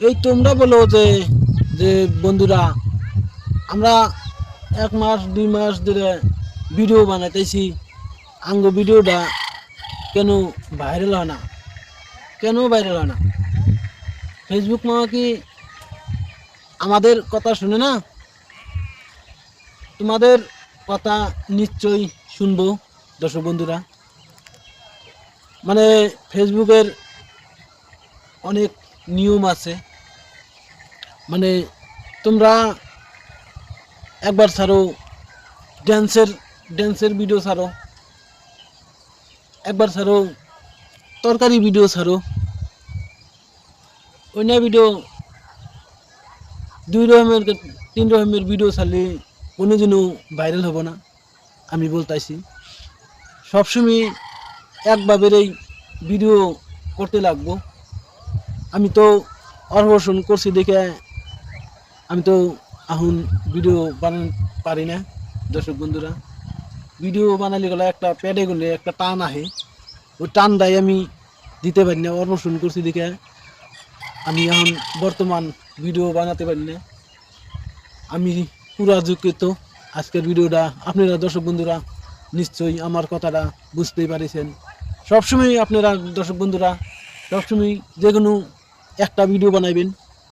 এই তোমরা বলো যে যে বন্ধুরা আমরা 1 মাস 2 মাস ধরে ভিডিও বানাইতেছি, আঙ্গ ভিডিওটা কেন ভাইরাল হয় না? কেন ভাইরাল হয় না? ফেসবুক মামা কি আমাদের কথা শুনে না? তোমাদের কথা নিশ্চয়ই শুনবো দর্শক বন্ধুরা। মানে ফেসবুকের অনেক নিয়ম আছে। মানে তোমরা একবার ছাড়ো ড্যান্সের ভিডিও ছাড়ো, একবার ছাড়ো তরকারি ভিডিও ছাড়ো, অন্য ভিডিও 2 রকমের 3 রকমের ভিডিও ছাড়লে কোনোদিনও ভাইরাল হবো না। আমি বলতেছি সবসময় একভাবেই ভিডিও করতে লাগবো। আমি তো অন্বেষণ করছি দেখে আমি তো এখন ভিডিও বানাতে পারি না দর্শক বন্ধুরা। ভিডিও বানালে গেলে একটা প্যাডে গেলে একটা টান আহে, ওই টানটাই আমি দিতে পারি না। অন্বেষণ করছি দেখে আমি এখন বর্তমান ভিডিও বানাতে পারি না। আমি পুরা দুঃখিত। আজকের ভিডিওটা আপনারা দর্শক বন্ধুরা নিশ্চয়ই আমার কথাটা বুঝতেই পারিছেন। সবসময় আপনারা দর্শক বন্ধুরা সবসময় যে কোনো একটা ভিডিও বানাইবেন।